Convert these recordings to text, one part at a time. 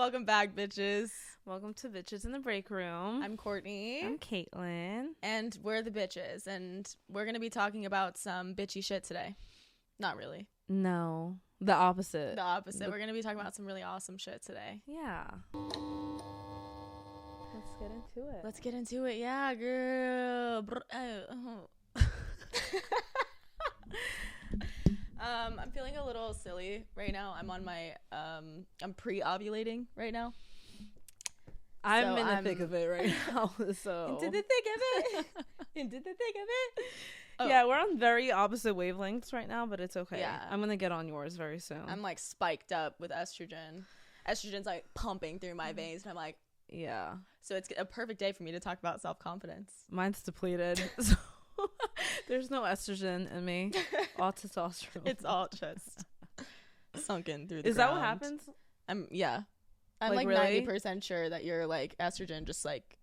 Welcome back, bitches. Welcome to Bitches in the Breakroom. I'm Courtney. I'm Caitlyn. And we're the bitches. And we're going to be talking about some bitchy shit today. Not really. No, the opposite. The opposite. We're going to be talking about some really awesome shit today. Yeah. Let's get into it. Let's get into it. Yeah, girl. I'm feeling a little silly right now. I'm on my I'm pre-ovulating right now. I'm in the thick of it right now. So into the thick of it. Into the thick of it. Oh. Yeah, we're on very opposite wavelengths right now, but it's okay. Yeah. I'm gonna get on yours very soon. I'm like spiked up with estrogen. Estrogen's like pumping through my veins, and I'm like, yeah. So it's a perfect day for me to talk about self-confidence. Mine's depleted. So there's no estrogen in me. All testosterone. It's all just sunken through the Is ground. that what happens? I'm like really? 90% sure that your like estrogen just like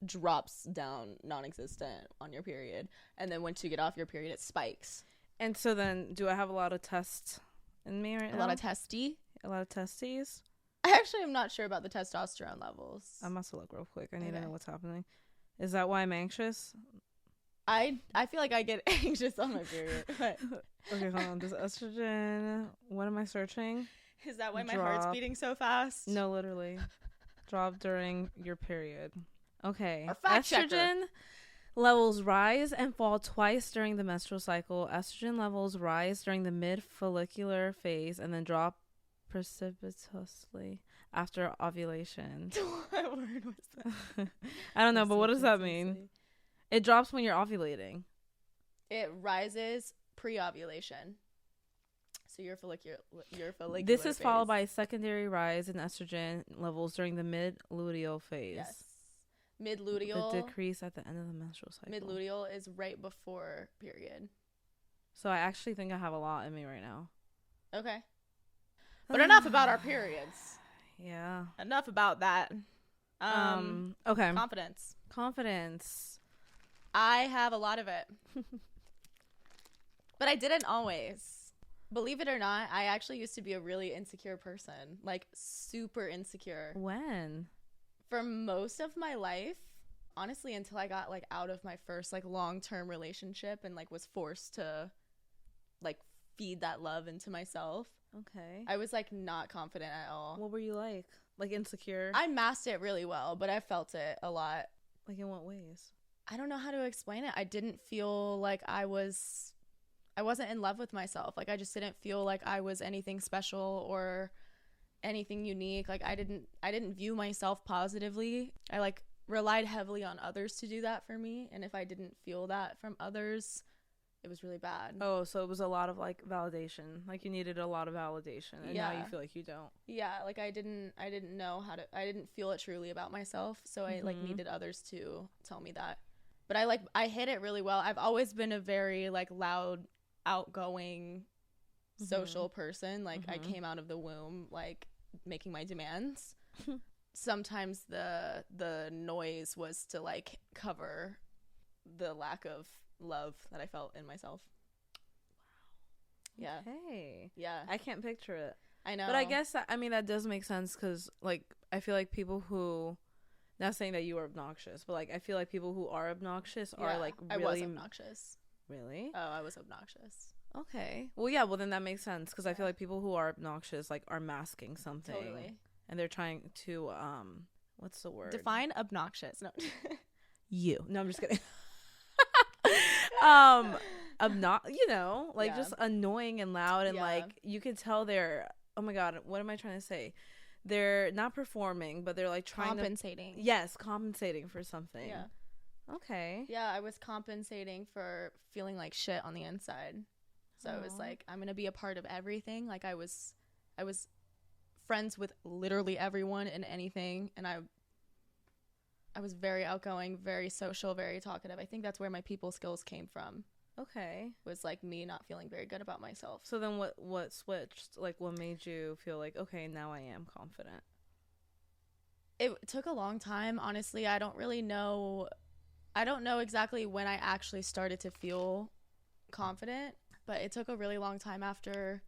drops down non-existent on your period, and then once you get off your period it spikes. And so then do I have a lot of tests in me right now? A lot of testes. I actually am not sure about the testosterone levels. I must look real quick. I need to know what's happening. Is that why I'm anxious? I feel like I get anxious on my period. But Okay, hold on. Does estrogen, what am I searching? Is that why my heart's beating so fast? No, literally. Drop during your period. Okay. Our fact Estrogen checker. levels rise and fall twice during the menstrual cycle. Estrogen levels rise during the mid-follicular phase and then drop precipitously after ovulation. What word was that? I don't know, but what does that mean? It drops when you're ovulating. It rises pre-ovulation. So your follicular This is phase. followed by a secondary rise in estrogen levels during the mid-luteal phase. Yes. Mid-luteal. The decrease at the end of the menstrual cycle. Mid-luteal is right before period. So I actually think I have a lot in me right now. Okay. But enough about our periods. Yeah. Enough about that. Okay. Confidence. I have a lot of it. But I didn't always. Believe it or not, I actually used to be a really insecure person. Like, super insecure. When? For most of my life, honestly, until I got, like, out of my first, like, long-term relationship and, like, was forced to, like, feed that love into myself. Okay. I was, like, not confident at all. What were you like? Like, insecure? I masked it really well, but I felt it a lot. Like, in what ways? I don't know how to explain it. I didn't feel like I wasn't in love with myself. Like, I just didn't feel like I was anything special or anything unique. Like, I didn't view myself positively. I, like, relied heavily on others to do that for me. And if I didn't feel that from others, it was really bad. Oh, so it was a lot of, like, validation. Like, you needed a lot of validation. And now you feel like you don't. Yeah, like, I didn't know how to, I didn't feel it truly about myself. So I, like, needed others to tell me that. But I hid it really well. I've always been a very, like, loud, outgoing, social person. Like, I came out of the womb, like, making my demands. Sometimes the noise was to, like, cover the lack of love that I felt in myself. Wow. Yeah. Hey. Yeah. I can't picture it. I know. But I guess, that does make sense because, like, I feel like people who, not saying that you are obnoxious, but, like, I feel like people who are obnoxious are, like, really... I was obnoxious. Really? Oh, I was obnoxious. Okay. Well, yeah, well, then that makes sense because I feel like people who are obnoxious, like, are masking something. Totally. And they're trying to, what's the word? Define obnoxious. No. You. No, I'm just kidding. Just annoying and loud and like you could tell they're, oh my god, what am I trying to say? They're not performing, but they're like compensating. Compensating for something. Yeah. Okay. Yeah, I was compensating for feeling like shit on the inside. So it was like, I'm gonna be a part of everything. Like I was friends with literally everyone and anything, and I was very outgoing, very social, very talkative. I think that's where my people skills came from. Okay. Was like me not feeling very good about myself. So then what switched? Like what made you feel like, okay, now I am confident? It took a long time, honestly. I don't know exactly when I actually started to feel confident, but it took a really long time after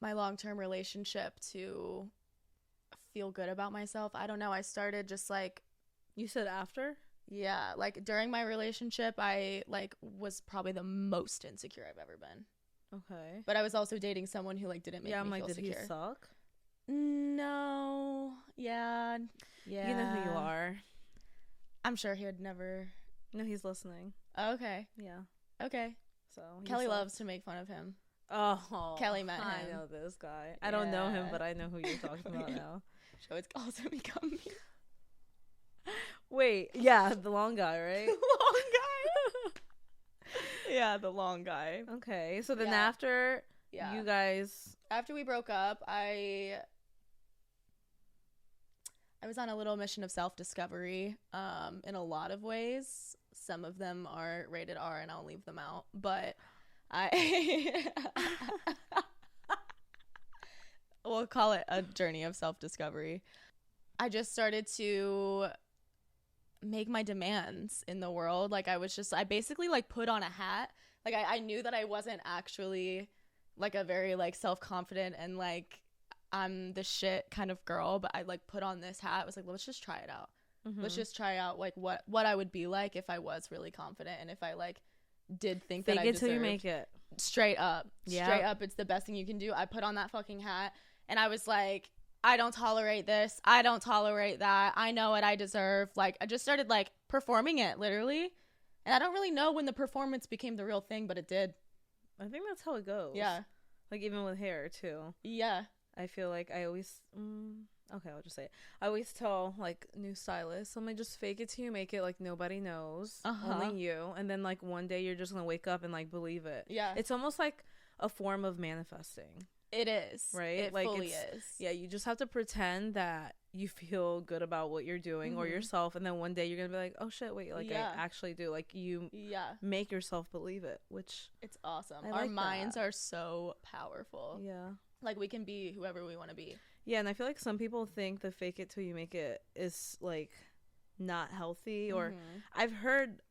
my long-term relationship to feel good about myself. I don't know. I started just like, You said after? yeah, like during my relationship, I like was probably the most insecure I've ever been. Okay. But I was also dating someone who like didn't make me feel did secure. he suck? No. Yeah. Yeah. You know who you are. I'm sure he would never. No, he's listening. Okay. Yeah. Okay. So Kelly loves to make fun of him. Oh, Kelly met him. I know this guy. I don't know him, Yeah. but I know who you're talking about now. So it's also become me. Wait, yeah, the long guy, right? Long guy. Yeah, the long guy. Okay, so then Yeah. after Yeah. you guys, After we broke up, I was on a little mission of self-discovery in a lot of ways. Some of them are rated R and I'll leave them out, but I we'll call it a journey of self-discovery. I just started to make my demands in the world. Like I basically like put on a hat. Like I knew that I wasn't actually like a very like self-confident and like I'm the shit kind of girl, but I like put on this hat. I was like, let's just try it out. mm-hmm. Let's just try out like what I would be like if I was really confident and if I like did think fake that I it deserved. till you make it. Straight up. Yeah. Straight up, it's the best thing you can do. I put on that fucking hat and I was like, I don't tolerate this. I don't tolerate that. I know what I deserve. Like I just started like performing it literally. And I don't really know when the performance became the real thing, but it did. I think that's how it goes. Yeah. Like even with hair too. Yeah. I feel like I always okay, I'll just say it. I always tell like new stylists, I'm like, just fake it till you make it, like nobody knows, only you, and then like one day you're just gonna wake up and like believe it. Yeah. It's almost like a form of manifesting. It is. Right? It Like fully is. Yeah, you just have to pretend that you feel good about what you're doing or yourself, and then one day you're gonna be like, oh shit, wait, like Yeah. I actually do. Like you make yourself believe it, which It's awesome. I Our like minds that. are so powerful. yeah. Like we can be whoever we want to be. Yeah, and I feel like some people think the fake it till you make it is like not healthy, or I've heard,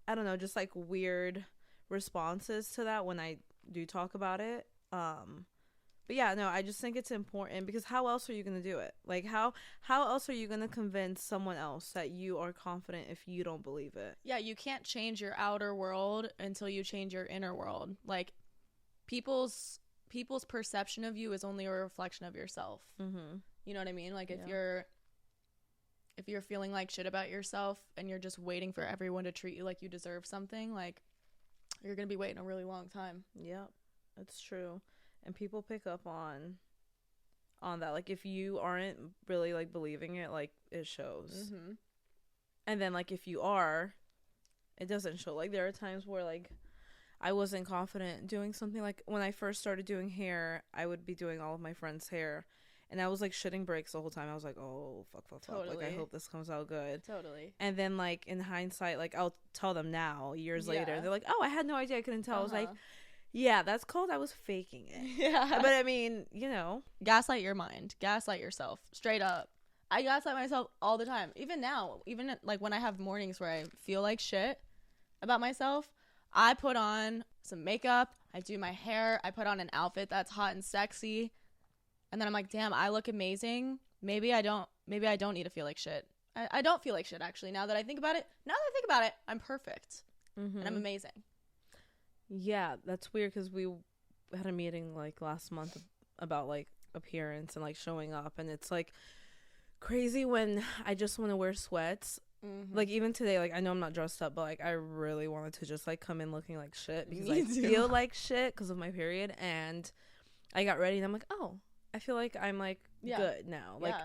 I don't know, just like weird responses to that when I do talk about it. But yeah, no, I just think it's important because how else are you going to do it? Like how else are you going to convince someone else that you are confident if you don't believe it? Yeah, you can't change your outer world until you change your inner world. Like people's perception of you is only a reflection of yourself. You know what I mean? Like if you're feeling like shit about yourself and you're just waiting for everyone to treat you like you deserve something, like you're gonna be waiting a really long time. Yep, that's true. And people pick up on that. Like if you aren't really like believing it, like it shows. And then like if you are, it doesn't show. Like there are times where like I wasn't confident doing something. Like when I first started doing hair, I would be doing all of my friends' hair and I was like shitting bricks the whole time. I was like, oh fuck. Totally. Like I hope this comes out good. Totally. And then like in hindsight, like I'll tell them now years later, they're like, oh, I had no idea, I couldn't tell. I was like, yeah, that's called I was faking it. Yeah. But I mean, you know, gaslight your mind, gaslight yourself, straight up. I gaslight myself all the time. Even now, even like when I have mornings where I feel like shit about myself, I put on some makeup, I do my hair, I put on an outfit that's hot and sexy, and then I'm like, damn, I look amazing. Maybe I don't need to feel like shit. I don't feel like shit, actually. Now that I think about it, I'm perfect. And I'm amazing. Yeah, that's weird because we had a meeting like last month about like appearance and like showing up, and it's like crazy when I just want to wear sweats. Like even today, like I know I'm not dressed up, but like I really wanted to just like come in looking like shit because I feel like shit because of my period. And I got ready and I'm like, oh, I feel like I'm like good now. Like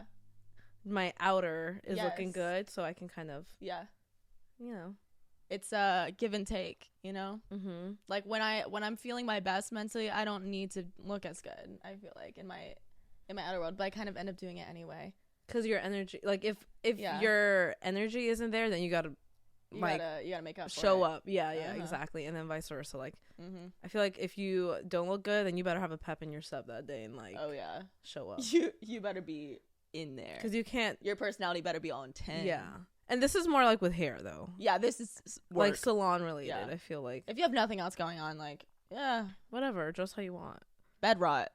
my outer is looking good, so I can kind of you know, it's a give and take, you know. Like when I'm feeling my best mentally, I don't need to look as good, I feel like, in my outer world, but I kind of end up doing it anyway. Because your energy, like if your energy isn't there, then you gotta you gotta make up for show it. Up exactly, and then vice versa. Like I feel like if you don't look good, then you better have a pep in your step that day and like show up. You better be in there because you can't, your personality better be on 10. And this is more like with hair though. This is work. Like salon related. I feel like if you have nothing else going on, like whatever, dress how you want. Bed rot.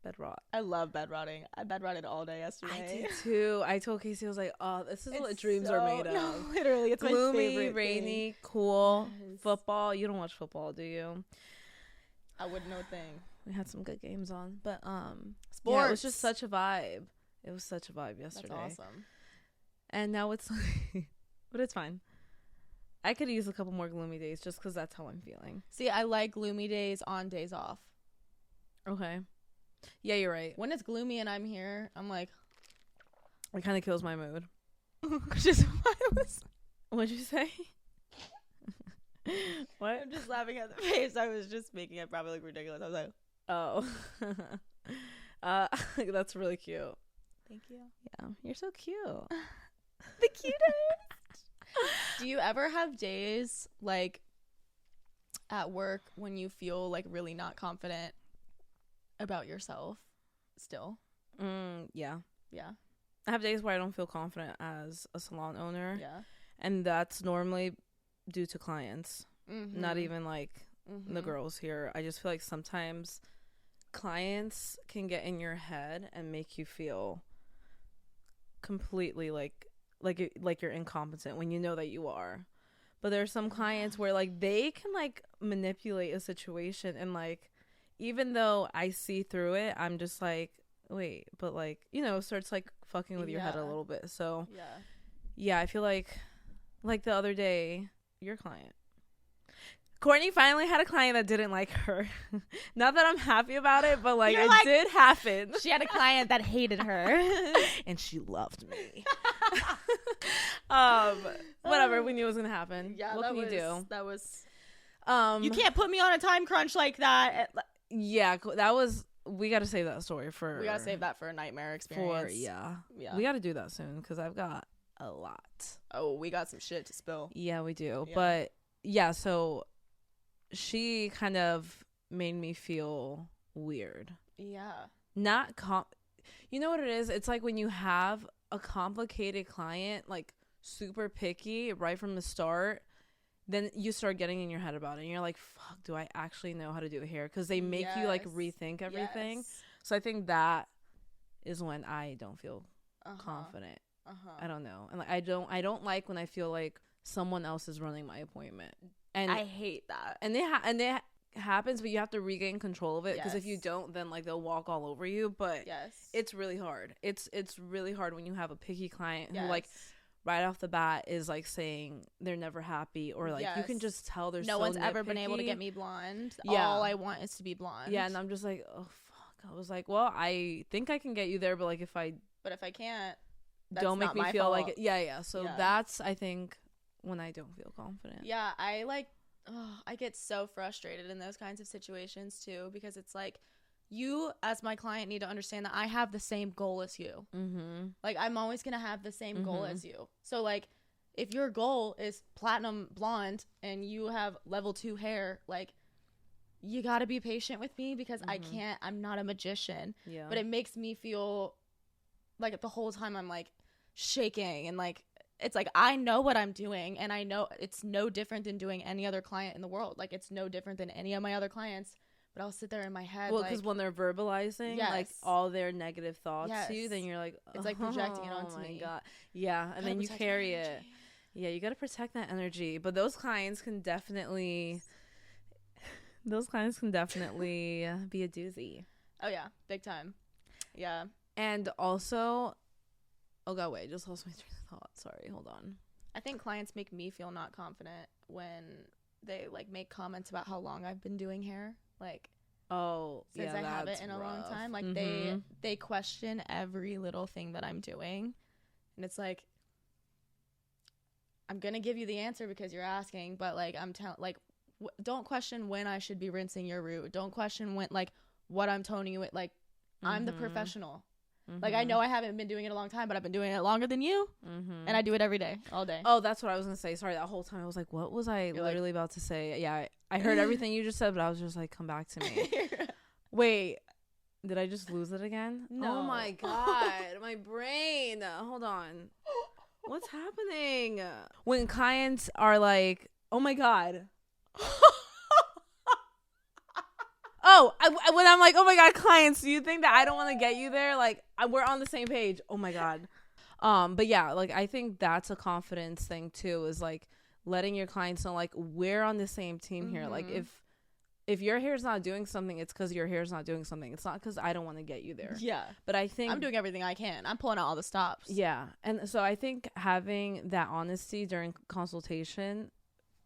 bed rot. I love bed rotting. I bed rotted all day yesterday. I did too. I told Casey, I was like, oh, this is what dreams are made of. No, literally, it's gloomy, my favorite rainy, thing. cool. Yes. Football. You don't watch football, do you? I wouldn't know a thing. We had some good games on, but sports. Yeah, it was just such a vibe. It was such a vibe yesterday. That's awesome. And now it's like, but it's fine. I could use a couple more gloomy days just because that's how I'm feeling. See, I like gloomy days on days off. Okay. Yeah, you're right. When it's gloomy and I'm here, I'm like, it kind of kills my mood. Just What'd you say? What? I'm just laughing at the face. I was just making it probably look ridiculous. I was like, oh. That's really cute. Thank you. Yeah, you're so cute. The cutest. Do you ever have days like at work when you feel like really not confident about yourself still? Yeah. Yeah. I have days where I don't feel confident as a salon owner. Yeah. And that's normally due to clients. Mm-hmm. Not even like the girls here. I just feel like sometimes clients can get in your head and make you feel completely like you're incompetent when you know that you are. But there are some clients where like they can like manipulate a situation, and like even though I see through it, I'm just like, wait, but like, you know, starts like fucking with your head a little bit. So yeah, I feel like the other day, your client Courtney finally had a client that didn't like her. Not that I'm happy about it, but like did happen. She had a client that hated her. And she loved me. Whatever, we knew it was gonna happen. Yeah, what can you do? That was you can't put me on a time crunch like that. Yeah, that was, we gotta save that story for, we gotta save that for a nightmare experience. Yeah, we gotta do that soon because I've got a lot. Oh, we got some shit to spill. Yeah, we do. Yeah. But yeah, so she kind of made me feel weird. Yeah. Not you know what it is? It's like when you have a complicated client, like super picky right from the start, then you start getting in your head about it. And you're like, fuck, do I actually know how to do hair? Because they make you like rethink everything. Yes. So I think that is when I don't feel confident. I don't know. And like I don't like when I feel like someone else is running my appointment. And I hate that. And it happens, but you have to regain control of it, because if you don't, then like they'll walk all over you. But it's really hard. It's really hard when you have a picky client who like right off the bat is like saying they're never happy, or like you can just tell there's no one's ever been able to get me blonde. All I want is to be blonde. Yeah, and I'm just like, oh fuck. I was like, well, I think I can get you there, but like if I can't, don't make me feel like it. Yeah. So that's, I think, when I don't feel confident. Yeah, I get so frustrated in those kinds of situations too, because it's like, you as my client need to understand that I have the same goal as you. Mm-hmm. Like I'm always gonna have the same goal as you. So like, if your goal is platinum blonde and you have level 2 hair, like you gotta be patient with me, because I'm not a magician. Yeah. But it makes me feel like the whole time I'm like shaking, and like it's like I know what I'm doing, and I know it's no different than doing any other client in the world. Like it's no different than any of my other clients, but I'll sit there in my head. Well, because when they're verbalizing like all their negative thoughts to you, then you're like, it's like projecting it onto me. God. Yeah, and then you carry it. Yeah, you got to protect that energy. But those clients can definitely be a doozy. Oh yeah, big time. Yeah. And also, oh god, wait, just lost my train of thought. Sorry, hold on. I think clients make me feel not confident when they like make comments about how long I've been doing hair. Like, since I haven't in a long time. Like they question every little thing that I'm doing, and it's like, I'm gonna give you the answer because you're asking, but like don't question when I should be rinsing your root. Don't question when, like, what I'm toning you with. Like, I'm the professional. Like, I know I haven't been doing it a long time, but I've been doing it longer than you, and I do it every day, all day. Oh, that's what I was gonna say. Sorry, that whole time I was like, what was I literally about to say? Yeah, I heard everything you just said, but I was just like, come back to me. Wait, did I just lose it again? No. Oh my god, my brain. Hold on. What's happening? When clients are like, oh my god. No, when I'm like, oh my God, clients, do you think that I don't want to get you there? Like, we're on the same page. Oh my God. But yeah, like, I think that's a confidence thing too, is like letting your clients know, like, we're on the same team here. Like, if your hair's not doing something, it's because your hair's not doing something. It's not because I don't want to get you there. Yeah. But I think I'm doing everything I can. I'm pulling out all the stops. Yeah. And so I think having that honesty during consultation,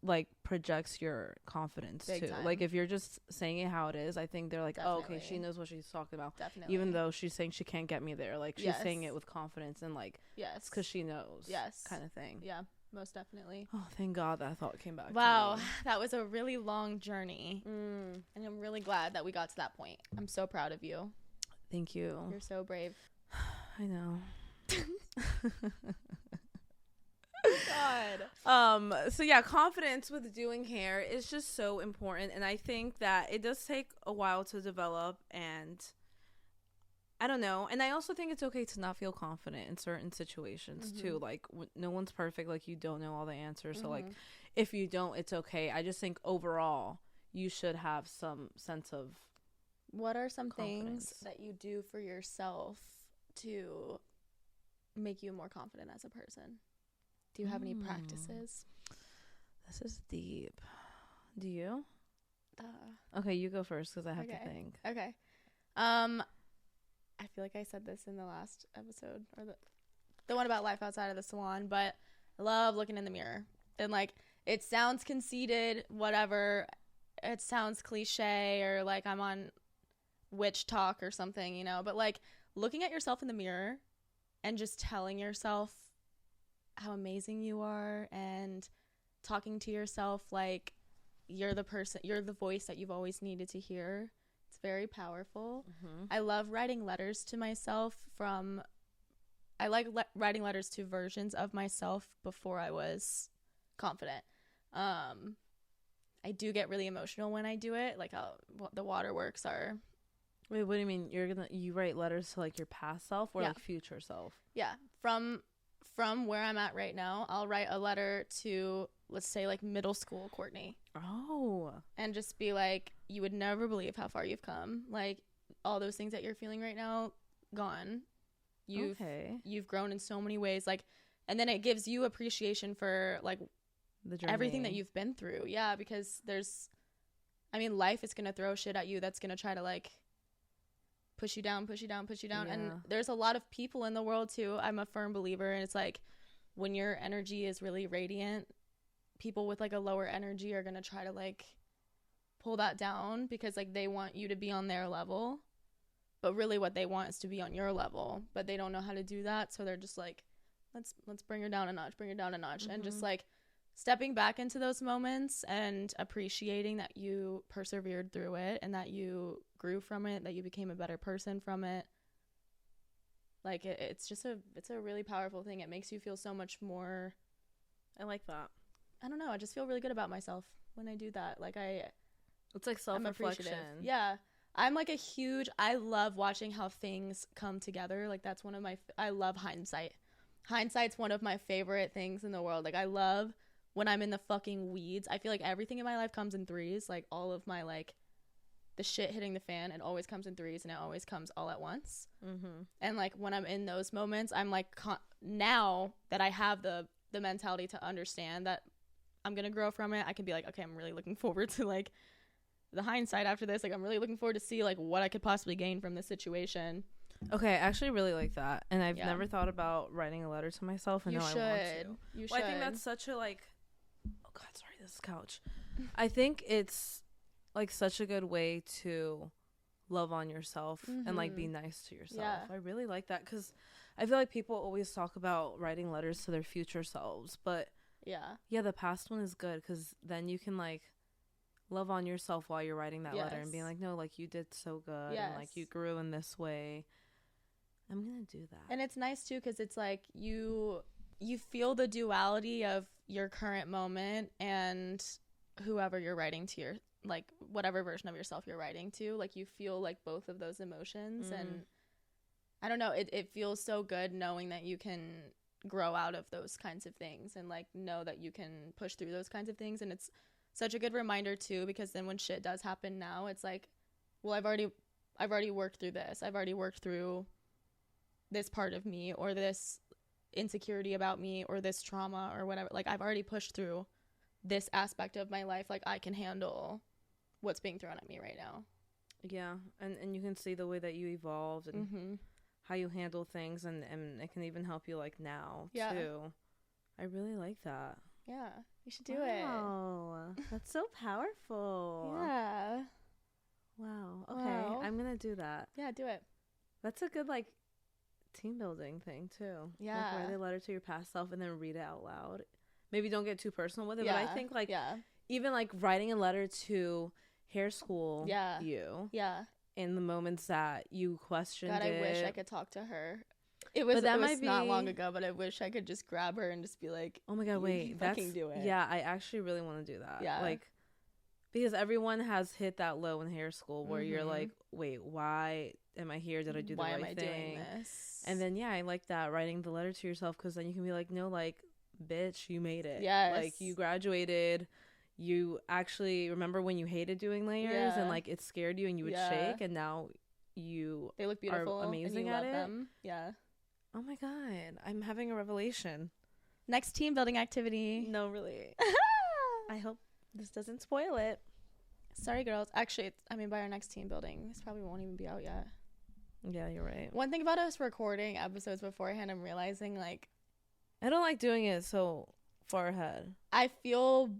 like, projects your confidence Big too. time. Like, if you're just saying it how it is, I think they're like, Definitely. oh, okay, she knows what she's talking about. Definitely. Even though she's saying she can't get me there. Like, she's saying it with confidence and, like, it's because she knows. Yes. Kind of thing. Yeah. Most definitely. Oh, thank God that thought came back. Wow, to me. that was a really long journey. And I'm really glad that we got to that point. I'm so proud of you. Thank you. You're so brave. I know. God. So yeah, confidence with doing hair is just so important, and I think that it does take a while to develop, and I don't know. And I also think it's okay to not feel confident in certain situations too. Like, no one's perfect. Like, you don't know all the answers. So like, if you don't, it's okay. I just think overall you should have some sense of What are some confidence. things that you do for yourself to make you more confident as a person? Do you have any practices? This is deep. Do you? Okay, you go first because I have to think. Okay. I feel like I said this in the last episode, or the one about life outside of the salon, but I love looking in the mirror. And like, it sounds conceited, whatever. It sounds cliche, or like I'm on witch talk or something, you know, but like looking at yourself in the mirror and just telling yourself how amazing you are, and talking to yourself like you're the voice that you've always needed to hear. It's very powerful. I love writing letters to myself writing letters to versions of myself before I was confident. I do get really emotional when I do it. Like, the waterworks are. Wait, what do you mean? You write letters to like your past self or like future self? Yeah. From where I'm at right now, I'll write a letter to, let's say, like middle school Courtney. Oh. And just be like, you would never believe how far you've come. Like, all those things that you're feeling right now, gone. You've grown in so many ways. Like, and then it gives you appreciation for like everything that you've been through. Yeah, because life is gonna throw shit at you that's gonna try to like push you down. Yeah. And there's a lot of people in the world too. I'm a firm believer, and it's like, when your energy is really radiant, people with like a lower energy are gonna try to like pull that down, because like they want you to be on their level, but really what they want is to be on your level, but they don't know how to do that. So they're just like, let's bring her down a notch, and just like stepping back into those moments and appreciating that you persevered through it, and that you grew from it, that you became a better person from it. Like, it's a really powerful thing. It makes you feel so much more. I like that. I don't know. I just feel really good about myself when I do that. Like, it's like self-reflection. Yeah. I'm like I love watching how things come together. Like, that's I love hindsight. Hindsight's one of my favorite things in the world. Like, I love when I'm in the fucking weeds. I feel like everything in my life comes in threes. Like, all of my, like, the shit hitting the fan, it always comes in threes, and it always comes all at once. And like, when I'm in those moments, I'm like, now that I have the mentality to understand that I'm gonna grow from it, I can be like, okay, I'm really looking forward to like the hindsight after this. Like, I'm really looking forward to see like what I could possibly gain from this situation. Okay, I actually really like that, and I've never thought about writing a letter to myself, and now I want to. You should. I think that's such a like. Oh God, sorry, this is couch. I think it's like such a good way to love on yourself and like be nice to yourself. I really like that, because I feel like people always talk about writing letters to their future selves, but the past one is good, because then you can like love on yourself while you're writing that letter and being like, no, like, you did so good, and like, you grew in this way. I'm gonna do that. And it's nice too, because it's like you feel the duality of your current moment and whoever you're writing to, your like whatever version of yourself you're writing to. Like, you feel like both of those emotions, and I don't know, it feels so good knowing that you can grow out of those kinds of things, and like know that you can push through those kinds of things. And it's such a good reminder too, because then when shit does happen now, it's like, well, I've already worked through this. I've already worked through this part of me, or this insecurity about me, or this trauma, or whatever. Like, I've already pushed through this aspect of my life. Like, I can handle what's being thrown at me right now. Yeah, and you can see the way that you evolved and how you handle things, and it can even help you, like, now, too. I really like that. Yeah, you should do it. Wow, that's so powerful. Yeah. Wow. Okay, I'm going to do that. Yeah, do it. That's a good, like, team building thing, too. Yeah. Like, write a letter to your past self and then read it out loud. Maybe don't get too personal with it, but I think, like, even, like, writing a letter to hair school you in the moments that you questioned God, I wish I could talk to her. It was not long ago, but I wish I could just grab her and just be like, oh my God, wait, fucking do it. Yeah, I actually really want to do that. Yeah. Like, because everyone has hit that low in hair school where you're like, wait, why am I here? Did I do the right thing? Why am I doing this? And then, I like that, writing the letter to yourself, because then you can be like, no, like, bitch, you made it. Yes. Like, you graduated. You actually remember when you hated doing layers and, like, it scared you and you would shake, and now they look beautiful, are amazing at it. Them. Yeah. Oh my God, I'm having a revelation. Next team building activity. No, really. I hope this doesn't spoil it. Sorry, girls. Actually, by our next team building, this probably won't even be out yet. Yeah, you're right. One thing about us recording episodes beforehand, I'm realizing, like, I don't like doing it so far ahead. I feel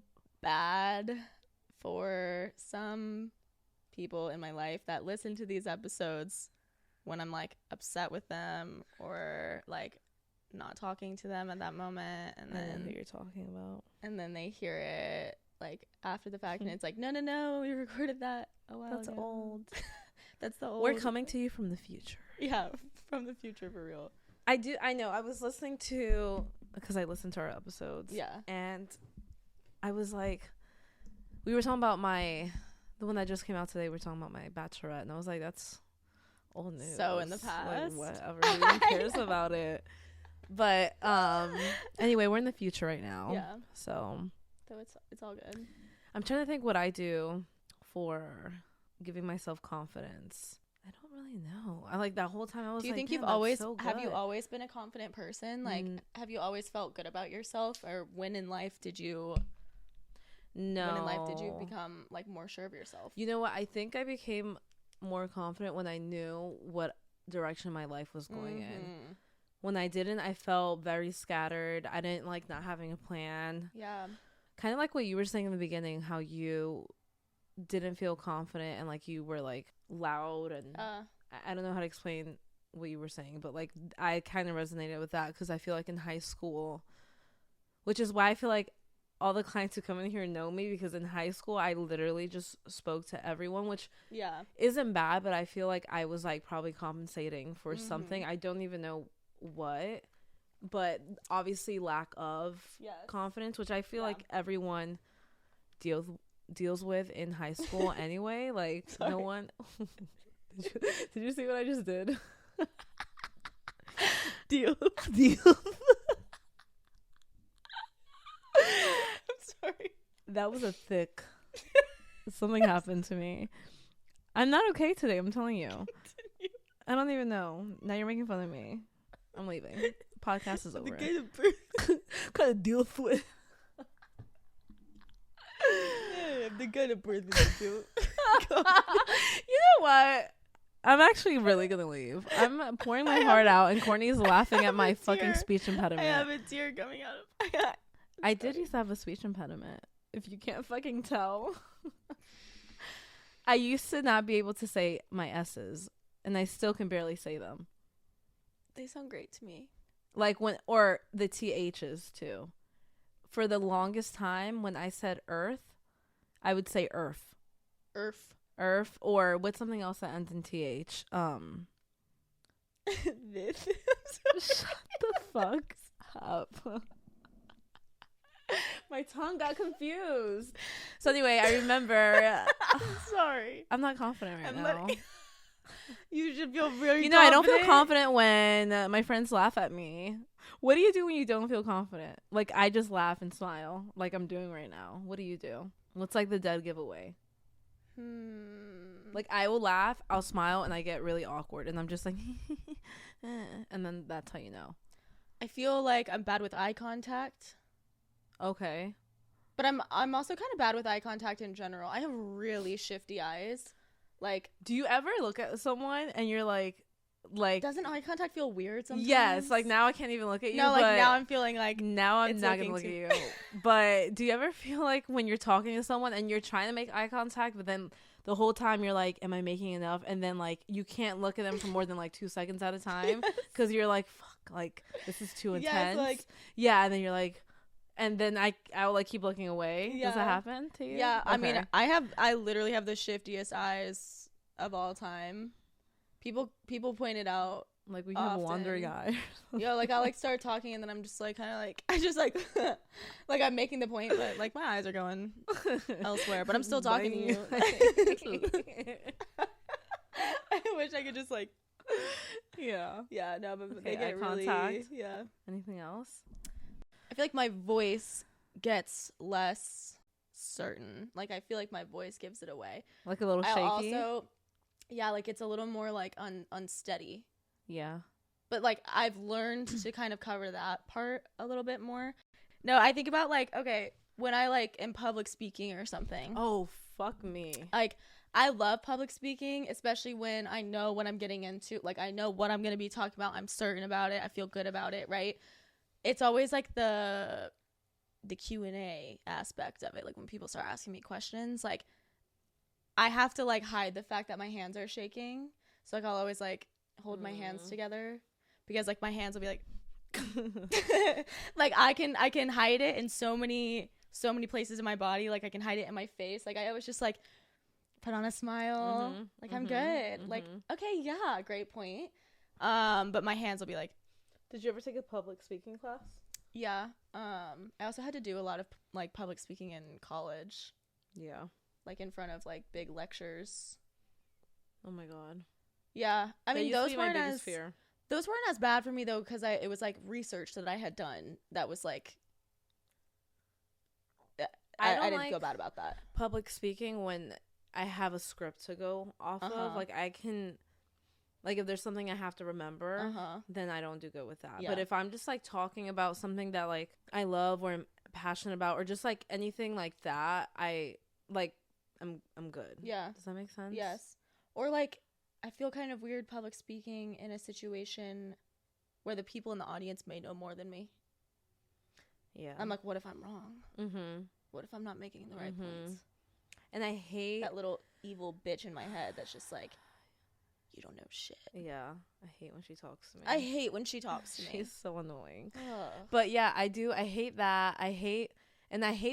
bad for some people in my life that listen to these episodes when I'm, like, upset with them, or, like, not talking to them at that moment, and then I know who you're talking about, and then they hear it, like, after the fact, and it's like, no, we recorded that a while That's ago. old. That's the old. We're coming to you from the future. Yeah, from the future, for real. I know. I was listening to, because I listened to our episodes. Yeah. And I was like, we were talking about the one that just came out today. We were talking about my bachelorette, and I was like, that's old news. So in the past. Like, whatever. Who even cares about it? But anyway, we're in the future right now. Yeah. So it's all good. I'm trying to think what I do for giving myself confidence. I don't really know. I like that whole time I was. Do you think you've always have you always been a confident person? Like, have you always felt good about yourself, or when in life did you? No. When in life did you become, like, more sure of yourself? You know what? I think I became more confident when I knew what direction my life was going in. When I didn't, I felt very scattered. I didn't like not having a plan. Yeah. Kind of like what you were saying in the beginning, how you didn't feel confident and, like, you were, like, loud, and I don't know how to explain what you were saying, but, like, I kind of resonated with that, because I feel like in high school, which is why I feel like all the clients who come in here know me, because in high school I literally just spoke to everyone, which isn't bad, but I feel like I was, like, probably compensating for something. I don't even know what, but obviously lack of confidence, which I feel like everyone deals with in high school anyway. Like, no one did you see what I just did? Deal. I'm sorry. That was a thick. Something happened to me. I'm not okay today, I'm telling you. I don't even know. Now you're making fun of me. I'm leaving. Podcast is over. Kind of deal with. I'm the kind of person that do. You know what? I'm actually really gonna leave. I'm pouring my heart out, and Courtney's laughing at my fucking speech impediment. I have a tear coming out of my eye. I did used to have a speech impediment, if you can't fucking tell. I used to not be able to say my S's, and I still can barely say them. They sound great to me. Like, or the THs too. For the longest time, when I said earth, I would say earth. Earth, or what's something else that ends in TH? This. Shut the fuck up. My tongue got confused. So anyway, I remember. I'm sorry. I'm not confident right now. You should feel very confident. I don't feel confident when my friends laugh at me. What do you do when you don't feel confident? Like, I just laugh and smile like I'm doing right now. What do you do? What's, like, the dead giveaway? Like, I will laugh, I'll smile, and I get really awkward, and I'm just like, and then that's how you know. I feel like I'm bad with eye contact. Okay. But I'm also kind of bad with eye contact in general. I have really shifty eyes. Like, do you ever look at someone and you're like doesn't eye contact feel weird sometimes? Yes, like now I can't even look at you. No, like now I'm feeling like now I'm not gonna look at you. But do you ever feel like when you're talking to someone and you're trying to make eye contact, but then the whole time you're like, am I making enough? And then like you can't look at them for more than like 2 seconds at a time because you're like, fuck, like this is too intense. Like, yeah, and then you're like, and then I'll like keep looking away. Yeah. Does that happen to you? Yeah, okay. I mean, I literally have the shiftiest eyes of all time. People point it out. Like, we have a wandering eye. Yo, like, I like start talking and then I'm just like kind of like I just like like I'm making the point, but like my eyes are going elsewhere, but I'm still talking to you. I wish I could just like yeah no, but okay, they get really contact. Yeah. Anything else? I feel like my voice gets less certain. Like, I feel like my voice gives it away. Like a little shaky? Also, yeah, like it's a little more like unsteady. Yeah. But like I've learned to kind of cover that part a little bit more. No, I think about like, okay, when I like in public speaking or something. Oh, fuck me. Like, I love public speaking, especially when I know what I'm getting into. Like, I know what I'm going to be talking about. I'm certain about it. I feel good about it, right? It's always like the Q&A aspect of it. Like when people start asking me questions, like I have to like hide the fact that my hands are shaking. So like I'll always like hold my hands together because like my hands will be like like I can hide it in so many places in my body. Like I can hide it in my face. Like I always just like put on a smile. Like I'm good. Like, okay, yeah, great point. But my hands will be like. Did you ever take a public speaking class? Yeah. I also had to do a lot of like public speaking in college. Yeah. Like in front of like big lectures. Oh my god. Yeah. I mean, those weren't as bad for me though, because it was like research that I had done that was like I didn't feel bad about that. Public speaking when I have a script to go off of, like I can. Like, if there's something I have to remember, then I don't do good with that. Yeah. But if I'm just, like, talking about something that, like, I love or I'm passionate about or just, like, anything like that, I'm good. Yeah. Does that make sense? Yes. Or, like, I feel kind of weird public speaking in a situation where the people in the audience may know more than me. Yeah. I'm like, what if I'm wrong? What if I'm not making the right points? And I hate... that little evil bitch in my head that's just, like... you don't know shit. Yeah, I hate when she talks to me. I hate when she talks to me. She's so annoying. Ugh. But yeah, I do. I hate that. I hate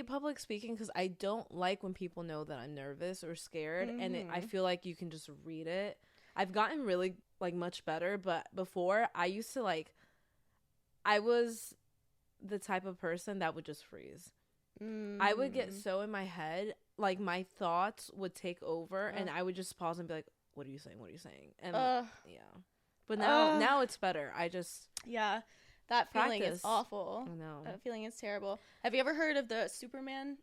public speaking because I don't like when people know that I'm nervous or scared, and I feel like you can just read it. I've gotten really like much better, but before I used to like, I was the type of person that would just freeze. I would get so in my head, like my thoughts would take over, and I would just pause and be like, what are you saying? What are you saying? And yeah. But now it's better. I just that feeling is awful. I know. That feeling is terrible. Have you ever heard of the Superman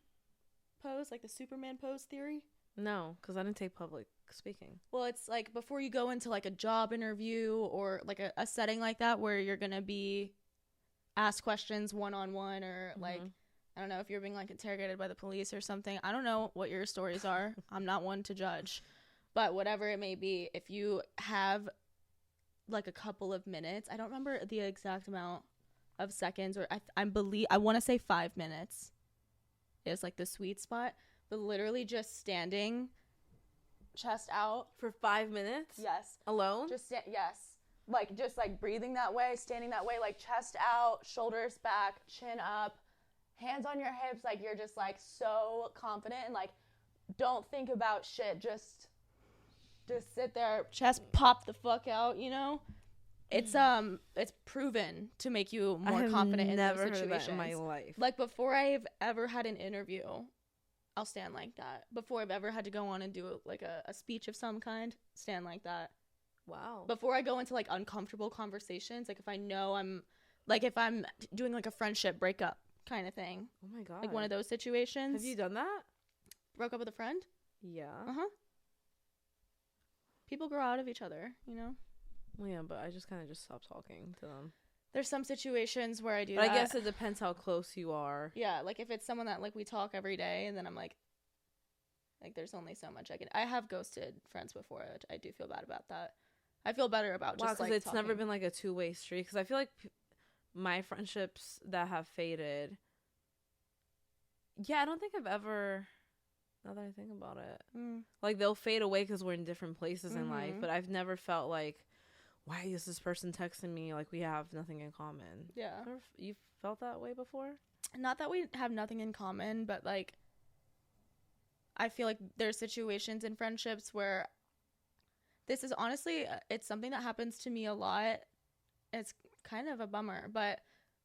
pose, like the Superman pose theory? No, because I didn't take public speaking. Well, it's like before you go into like a job interview or like a setting like that where you're gonna be asked questions one-on-one or like I don't know if you're being like interrogated by the police or something. I don't know what your stories are. I'm not one to judge. But whatever it may be, if you have like a couple of minutes, I don't remember the exact amount of seconds, or I want to say 5 minutes is like the sweet spot, but literally just standing, chest out for 5 minutes. Yes, alone. Yes, like just like breathing that way, standing that way, like chest out, shoulders back, chin up, hands on your hips, like you're just like so confident and like don't think about shit, just sit there, chest pop the fuck out, you know? It's proven to make you more confident in those situations. Never heard of that in my life. Like before I've ever had an interview, I'll stand like that. Before I've ever had to go on and do like a speech of some kind, stand like that. Wow. Before I go into like uncomfortable conversations, like if I know if I'm doing like a friendship breakup kind of thing. Oh my god. Like one of those situations. Have you done that? Broke up with a friend? Yeah. Uh-huh. people grow out of each other, you know? Well, yeah, but I just kind of just stopped talking to them. There's some situations where I do But that. I guess it depends how close you are. Yeah, like if it's someone that like we talk every day and then I'm like there's only so much I have ghosted friends before. I do feel bad about that. I feel better about just like it's talking. never been like a two-way street, because I feel like my friendships that have faded, I don't think I've ever, now that I think about it, like they'll fade away because we're in different places in life, but I've never felt like, why is this person texting me, like we have nothing in common? Yeah. You felt that way before? Not that we have nothing in common, but like I feel like there's situations in friendships where this is honestly, it's something that happens to me a lot. It's kind of a bummer, but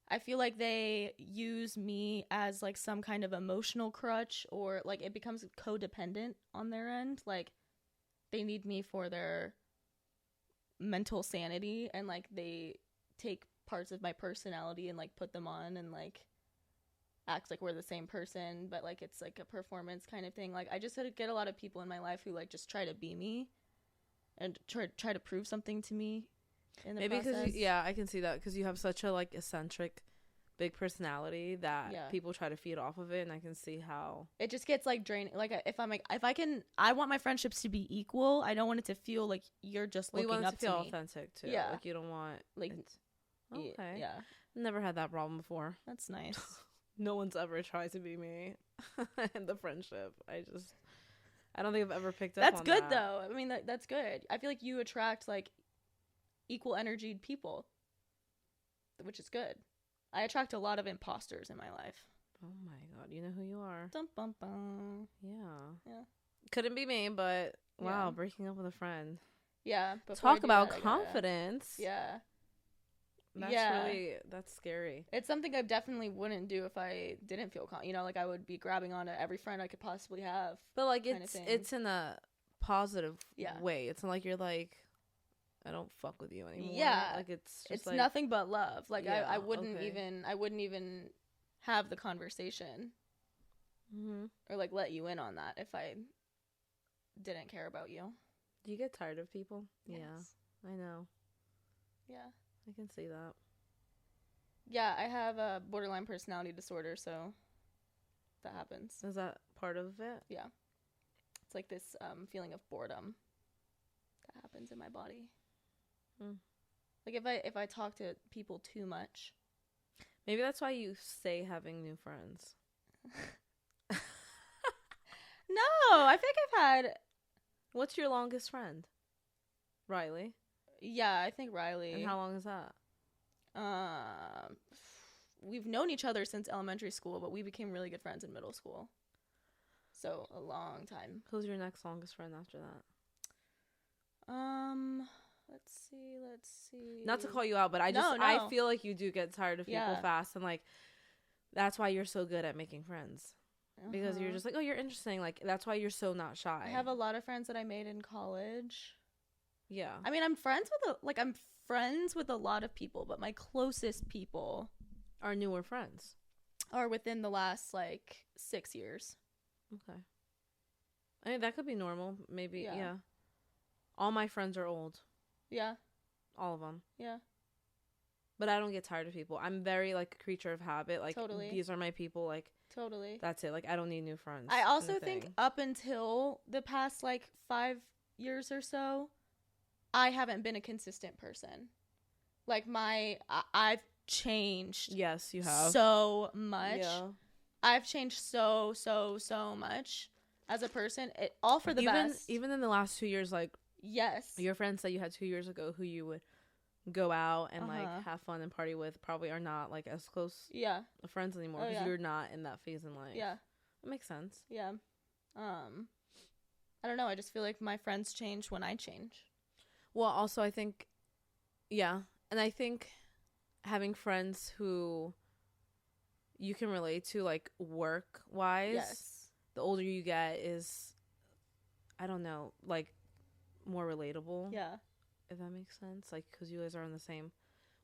I feel like they use me as like some kind of emotional crutch, or like it becomes codependent on their end. Like they need me for their mental sanity, and like they take parts of my personality and like put them on and like act like we're the same person, but like it's like a performance kind of thing. Like I just get a lot of people in my life who like just try to be me and try to prove something to me in the process. Because I can see that, because you have such a like eccentric big personality that people try to feed off of it, and I can see how it just gets like draining. Like if I'm like, I want my friendships to be equal. I don't want it to feel like you're just looking want it up to feel me. authentic too. Yeah, like you don't want like okay. Yeah, never had that problem before. That's nice. No one's ever tried to be me in the friendship. I don't think I've ever picked up on that. That's good though. I mean, that's good. I feel like you attract like equal energied people, which is good. I attract a lot of imposters in my life. Oh my god, you know who you are. Dum, bum, bum. Yeah. Couldn't be me, but wow, breaking up with a friend. Yeah. Talk about confidence. Yeah. That's scary. It's something I definitely wouldn't do if I didn't feel like I would be grabbing onto every friend I could possibly have. But like it's in a positive way. It's not like you're like, I don't fuck with you anymore. Yeah. Like it's like, nothing but love. Like I wouldn't even have the conversation or like let you in on that if I didn't care about you. Do you get tired of people? Yes. Yeah, I know. Yeah. I can see that. Yeah, I have a borderline personality disorder, so that happens. Is that part of it? Yeah. It's like this feeling of boredom that happens in my body. Like if I talk to people too much. Maybe that's why you stay having new friends. No, I think I've had... What's your longest friend? Riley? Yeah, I think Riley. And how long is that? We've known each other since elementary school, but we became really good friends in middle school. So a long time. Who's your next longest friend after that? Let's see. Not to call you out, but I feel like you do get tired of people fast, and like that's why you're so good at making friends. Because you're just like, oh, you're interesting. Like that's why you're so not shy. I have a lot of friends that I made in college. Yeah. I mean, I'm friends with a lot of people, but my closest people are newer friends. Are within the last like 6 years. Okay. I mean, that could be normal. Maybe, yeah. All my friends are old. Yeah. All of them. Yeah. But I don't get tired of people. I'm very like a creature of habit. Like totally. These are my people. Like totally. That's it. Like I don't need new friends. I also think up until the past like 5 years or so, I haven't been a consistent person. Like I've changed. Yes, you have. So much. Yeah. I've changed so much as a person. All for the best. Even in the last 2 years, like yes, your friends that you had 2 years ago who you would go out and like have fun and party with probably are not like as close friends anymore because you're not in that phase in life. Yeah, it makes sense. Yeah. I don't know. I just feel like my friends change when I change. Well, also I think, and I think having friends who you can relate to, like work wise, the older you get is, I don't know, like more relatable. Yeah. If that makes sense. Like, because you guys are on the same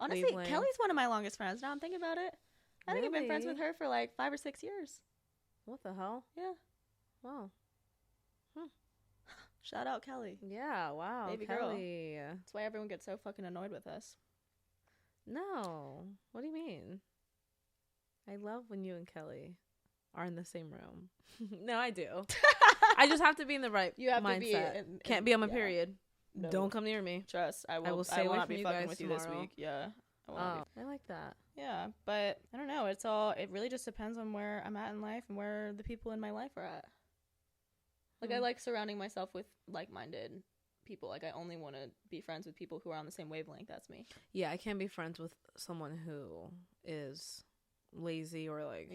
honestly, wavelength. Kelly's one of my longest friends. Now I'm thinking about it. I think I've been friends with her for like 5 or 6 years. What the hell? Yeah. Wow. Shout out Kelly. Yeah, wow. Baby Kelly. girl. That's why everyone gets so fucking annoyed with us. No. What do you mean? I love when you and Kelly are in the same room. No, I do. I just have to be in the right You have mindset. to be Can't be on my period. No. Don't come near me. Trust. I will stay away not from be you fucking guys with you tomorrow. this week. Yeah. I like that. Yeah, but I don't know. It really just depends on where I'm at in life and where the people in my life are at. Like, I like surrounding myself with like-minded people. Like, I only want to be friends with people who are on the same wavelength as me. Yeah, I can't be friends with someone who is lazy or like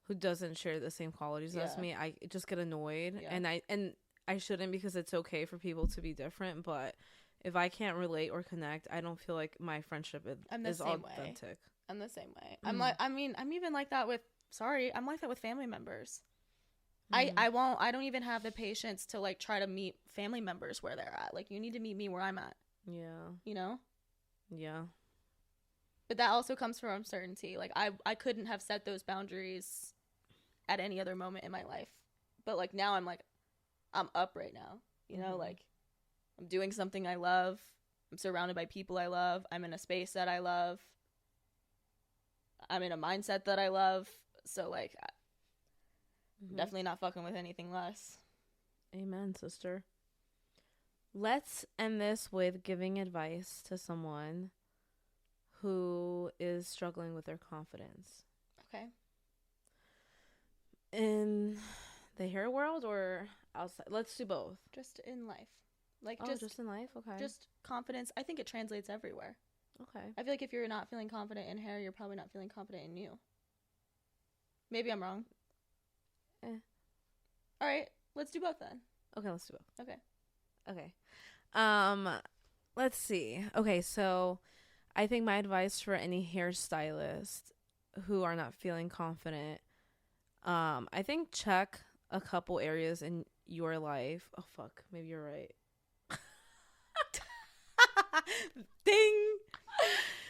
who doesn't share the same qualities as me. I just get annoyed, and I shouldn't, because it's okay for people to be different, but if I can't relate or connect, I don't feel like my friendship is authentic. I'm the same way. I'm even like that with I'm like that with family members. I don't even have the patience to like try to meet family members where they're at. Like, you need to meet me where I'm at. Yeah. You know? Yeah. But that also comes from uncertainty. Like, I couldn't have set those boundaries at any other moment in my life. But like now I'm up right now. You know, like, I'm doing something I love. I'm surrounded by people I love. I'm in a space that I love. I'm in a mindset that I love. So like, definitely not fucking with anything less. Amen, sister. Let's end this with giving advice to someone who is struggling with their confidence. Okay. In the hair world or outside? Let's do both. Just in life. Like, just in life? Okay. Just confidence. I think it translates everywhere. Okay. I feel like if you're not feeling confident in hair, you're probably not feeling confident in you. Maybe I'm wrong. All right, let's do both then. Okay, let's do both. Okay. Let's see. Okay, so I think my advice for any hairstylist who are not feeling confident, I think check a couple areas in your life. Oh fuck, maybe you're right. Ding.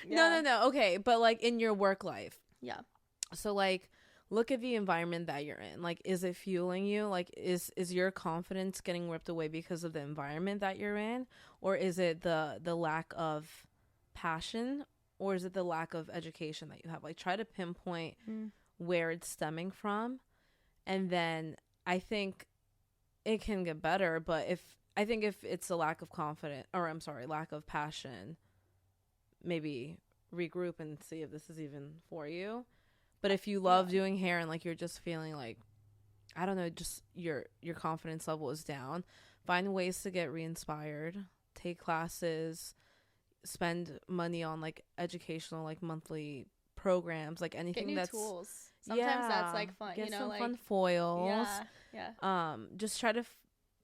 Yeah. No. Okay, but like in your work life. Yeah. So like, look at the environment that you're in. Like, is it fueling you? Like, is your confidence getting ripped away because of the environment that you're in? Or is it the lack of passion? Or is it the lack of education that you have? Like, try to pinpoint where it's stemming from. And then I think it can get better. But if it's a lack of lack of passion, maybe regroup and see if this is even for you. But if you love doing hair and like you're just feeling like, I don't know, just your confidence level is down, find ways to get re-inspired, take classes, spend money on like educational like monthly programs, like anything. Get new tools. Sometimes that's like fun. Get some like, fun foils. Yeah. Just try to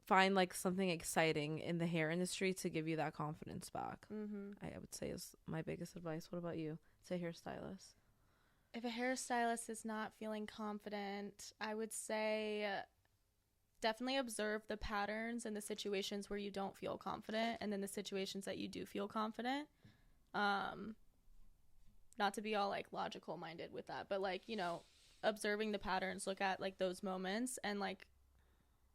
find like something exciting in the hair industry to give you that confidence back. I would say is my biggest advice. What about you? Say hairstylist. If a hairstylist is not feeling confident, I would say definitely observe the patterns and the situations where you don't feel confident, and then the situations that you do feel confident. Not to be all like logical minded with that, but like, you know, observing the patterns, look at like those moments and like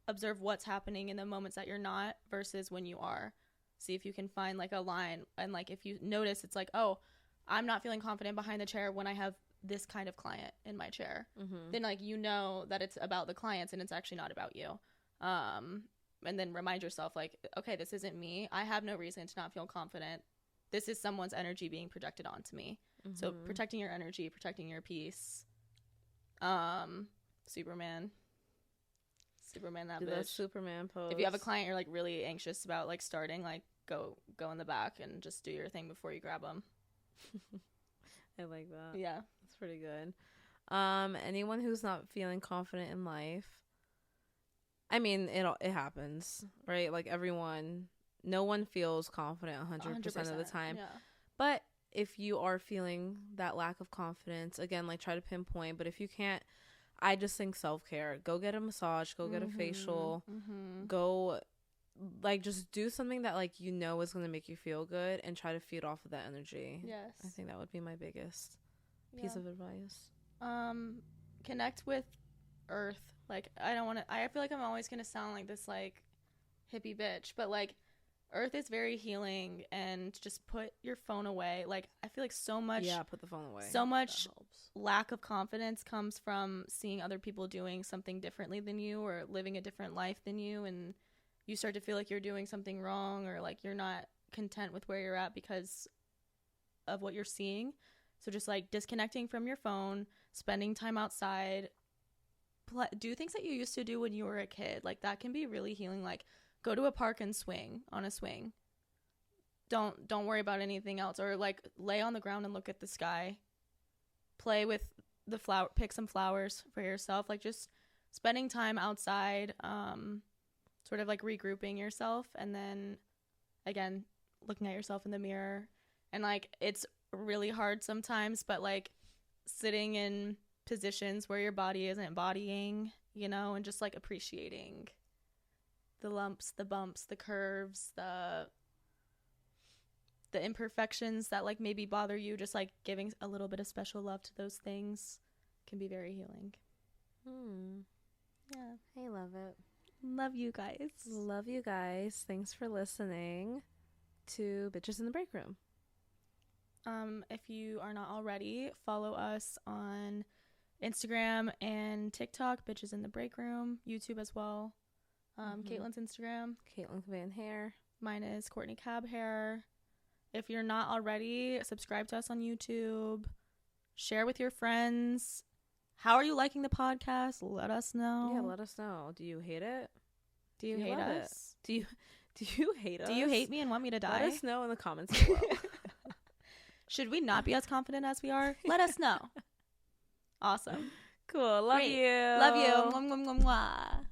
observe what's happening in the moments that you're not versus when you are. See if you can find like a line, and like if you notice it's like, oh, I'm not feeling confident behind the chair when I have this kind of client in my chair, then like, you know that it's about the clients and it's actually not about you. And then remind yourself like, okay, this isn't me. I have no reason to not feel confident. This is someone's energy being projected onto me. So protecting your energy, protecting your peace. Superman that do bitch. That Superman pose. If you have a client you're like really anxious about like starting, like go in the back and just do your thing before you grab them. I like that. Yeah. That's pretty good. Anyone who's not feeling confident in life, I mean, it happens, right? Like no one feels confident 100% of the time. Yeah. But if you are feeling that lack of confidence, again, like try to pinpoint. But if you can't, I just think self-care. Go get a massage. Go get a facial. Go, like, just do something that, like, you know is going to make you feel good and try to feed off of that energy. Yes. I think that would be my biggest piece of advice. Connect with Earth. Like, I feel like I'm always going to sound like this, like, hippie bitch, but like Earth is very healing, and just put your phone away. Like, I feel like so much, put the phone away. So much lack of confidence comes from seeing other people doing something differently than you, or living a different life than you, and you start to feel like you're doing something wrong, or like you're not content with where you're at because of what you're seeing. So just like disconnecting from your phone, spending time outside, do things that you used to do when you were a kid. Like, that can be really healing. Like, go to a park and swing on a swing. Don't worry about anything else. Or like lay on the ground and look at the sky. Play with the flower, pick some flowers for yourself. Like, just spending time outside, sort of like regrouping yourself, and then again looking at yourself in the mirror. And like, it's really hard sometimes, but like sitting in positions where your body isn't bodying, you know, and just like appreciating the lumps, the bumps, the curves, the imperfections that like maybe bother you. Just like giving a little bit of special love to those things can be very healing. Yeah, I love it. Love you guys. Love you guys. Thanks for listening to Bitches in the Break Room. If you are not already, follow us on Instagram and TikTok, Bitches in the Break Room, YouTube as well. Caitlyn's Instagram, Caitlyn Van Hair. Mine is Courtney Cab Hair. If you're not already, subscribe to us on YouTube. Share with your friends. How are you liking the podcast? Let us know. Yeah, let us know. Do you hate it? Do you hate us? Do you hate us? Do you hate me and want me to die? Let us know in the comments below. Should we not be as confident as we are? Let us know. Awesome. Cool. Love you. Love you. Mwah, mwah, mwah, mwah.